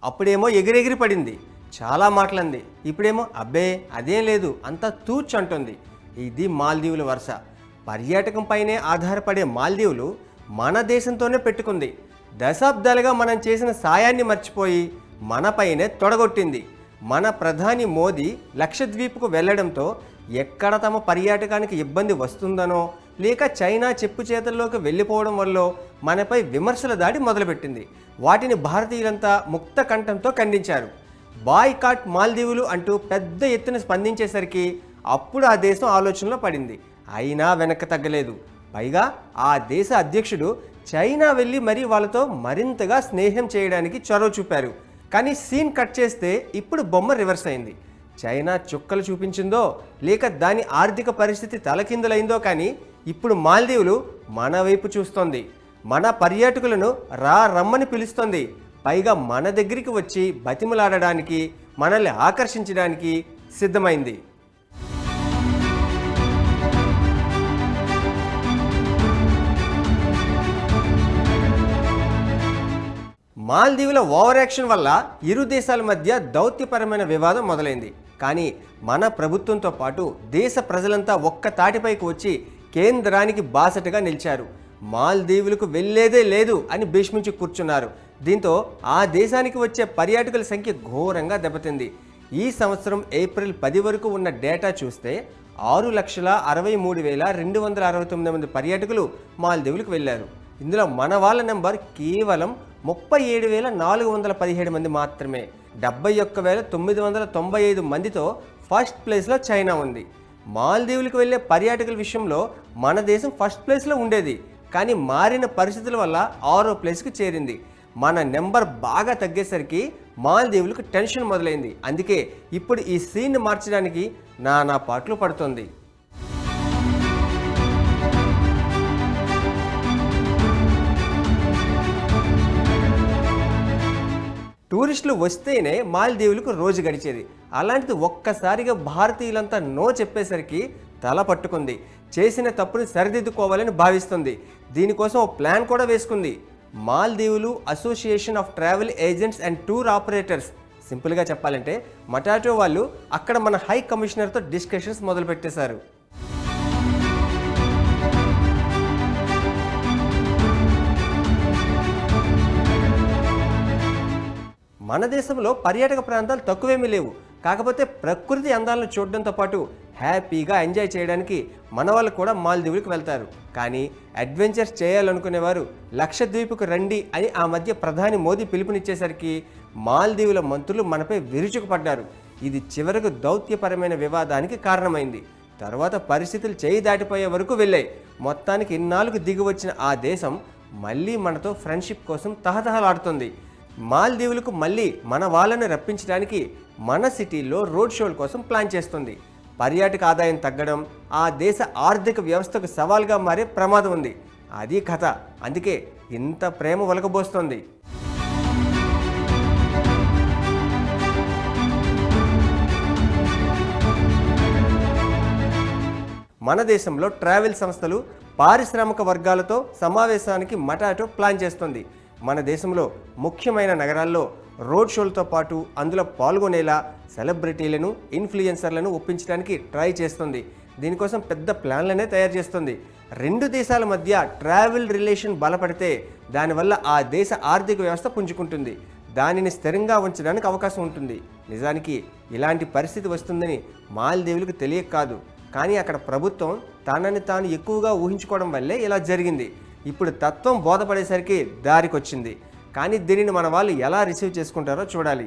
అప్పుడేమో ఎగిరెగిరి పడింది, చాలా మాటలంది. ఇప్పుడేమో అబ్బే అదేం లేదు అంతా తూచ్ అంటుంది. ఇది మాల్దీవుల వరుస. పర్యాటకం పైనే ఆధారపడే మాల్దీవులు మన దేశంతోనే పెట్టుకుంది. దశాబ్దాలుగా మనం చేసిన సాయాన్ని మర్చిపోయి మనపైనే తొడగొట్టింది. మన ప్రధాని మోదీ లక్షద్వీప్కు వెళ్లడంతో ఎక్కడ తమ పర్యాటకానికి ఇబ్బంది వస్తుందనో లేక చైనా చెప్పు చేతల్లోకి వెళ్ళిపోవడం వల్ల మనపై విమర్శల దాడి మొదలుపెట్టింది. వాటిని భారతీయులంతా ముక్త కంఠంతో ఖండించారు. బాయ్కాట్ మాల్దీవులు అంటూ పెద్ద ఎత్తున స్పందించేసరికి అప్పుడు ఆ దేశం ఆలోచనలో పడింది. అయినా వెనక్కి తగ్గలేదు. పైగా ఆ దేశ అధ్యక్షుడు చైనా వెళ్ళి మరీ వాళ్ళతో మరింతగా స్నేహం చేయడానికి చొరవ చూపారు. కానీ సీన్ కట్ చేస్తే ఇప్పుడు బొమ్మ రివర్స్ అయింది. చైనా చుక్కలు చూపించిందో లేక దాని ఆర్థిక పరిస్థితి తలకిందులైందో కానీ ఇప్పుడు మాల్దీవులు మన వైపు చూస్తోంది. మన పర్యాటకులను రమ్మని పిలుస్తోంది. పైగా మన దగ్గరికి వచ్చి బతిమలాడడానికి, మనల్ని ఆకర్షించడానికి సిద్ధమైంది. మాల్దీవుల ఓవర్ యాక్షన్ వల్ల ఇరు దేశాల మధ్య దౌత్యపరమైన వివాదం మొదలైంది. కానీ మన ప్రభుత్వంతో పాటు దేశ ప్రజలంతా ఒక్క తాటిపైకి వచ్చి కేంద్రానికి బాసటగా నిలిచారు. మాల్దీవులకు వెళ్ళేదే లేదు అని భీష్మించి కూర్చున్నారు. దీంతో ఆ దేశానికి వచ్చే పర్యాటకుల సంఖ్య ఘోరంగా దెబ్బతింది. ఈ సంవత్సరం ఏప్రిల్ 10 వరకు ఉన్న డేటా చూస్తే 6,63,269 మంది పర్యాటకులు మాల్దీవులకు వెళ్ళారు. ఇందులో మన వాళ్ళ నెంబర్ కేవలం 37,417 మంది మాత్రమే. 71,995 మందితో ఫస్ట్ ప్లేస్లో చైనా ఉంది. మాల్దీవులకు వెళ్ళే పర్యాటకుల విషయంలో మన దేశం ఫస్ట్ ప్లేస్లో ఉండేది. కానీ మారిన పరిస్థితుల వల్ల 6వ ప్లేస్కి చేరింది. మన నెంబర్ బాగా తగ్గేసరికి మాల్దీవులకు టెన్షన్ మొదలైంది. అందుకే ఇప్పుడు ఈ సీన్ మార్చడానికి నానా పాటలు పడుతుంది. టూరిస్టులు వస్తేనే మాల్దీవులకు రోజు గడిచేది. అలాంటిది ఒక్కసారిగా భారతీయులంతా నో చెప్పేసరికి తల పట్టుకుంది. చేసిన తప్పుని సరిదిద్దుకోవాలని భావిస్తుంది. దీనికోసం ఓ ప్లాన్ కూడా వేసుకుంది. మాల్దీవులు association of travel agents and tour operators, సింపుల్గా చెప్పాలంటే మటాటో వాళ్ళు అక్కడ మన హై కమిషనర్తో డిస్కషన్స్ మొదలుపెట్టేశారు. మన దేశంలో పర్యాటక ప్రాంతాలు తక్కువేమీ లేవు. కాకపోతే ప్రకృతి అందాలను చూడడంతో పాటు హ్యాపీగా ఎంజాయ్ చేయడానికి మన వాళ్ళు కూడా మాల్దీవులకు వెళ్తారు. కానీ అడ్వెంచర్స్ చేయాలనుకునేవారు లక్షద్వీప్కు రండి అని ఆ మధ్య ప్రధాని మోదీ పిలుపునిచ్చేసరికి మాల్దీవుల మంత్రులు మనపై విరుచుకుపడ్డారు. ఇది చివరకు దౌత్యపరమైన వివాదానికి కారణమైంది. తర్వాత పరిస్థితులు చేయి దాటిపోయే వరకు వెళ్ళాయి. మొత్తానికి ఇన్నాళ్ళకు దిగి వచ్చిన ఆ దేశం మళ్ళీ మనతో ఫ్రెండ్షిప్ కోసం తహతహలాడుతుంది. మాల్దీవులకు మళ్ళీ మన వాళ్ళని రప్పించడానికి మన సిటీలో రోడ్ షోల కోసం ప్లాన్ చేస్తుంది. పర్యాటక ఆదాయం తగ్గడం ఆ దేశ ఆర్థిక వ్యవస్థకు సవాల్గా మారే ప్రమాదం ఉంది. అది కథ. అందుకే ఇంత ప్రేమ ఒలకబోస్తోంది. మన దేశంలో ట్రావెల్ సంస్థలు పారిశ్రామిక వర్గాలతో సమావేశానికి మటాటో ప్లాన్ చేస్తుంది. మన దేశంలో ముఖ్యమైన నగరాల్లో రోడ్ షోలతో పాటు అందులో పాల్గొనేలా సెలబ్రిటీలను, ఇన్ఫ్లుయెన్సర్లను ఒప్పించడానికి ట్రై చేస్తుంది. దీనికోసం పెద్ద ప్లాన్లనే తయారు చేస్తుంది. రెండు దేశాల మధ్య ట్రావెల్ రిలేషన్ బలపడితే దానివల్ల ఆ దేశ ఆర్థిక వ్యవస్థ పుంజుకుంటుంది. దానిని స్థిరంగా ఉంచడానికి అవకాశం ఉంటుంది. నిజానికి ఇలాంటి పరిస్థితి వస్తుందని మాల్దీవులకు తెలియక కాదు. కానీ అక్కడ ప్రభుత్వం తనని తాను ఎక్కువగా ఊహించుకోవడం వల్లే ఇలా జరిగింది. ఇప్పుడు తత్వం బోధపడేసరికి దారికొచ్చింది. కానీ దీనిని మన వాళ్ళు ఎలా రిసీవ్ చేసుకుంటారో చూడాలి.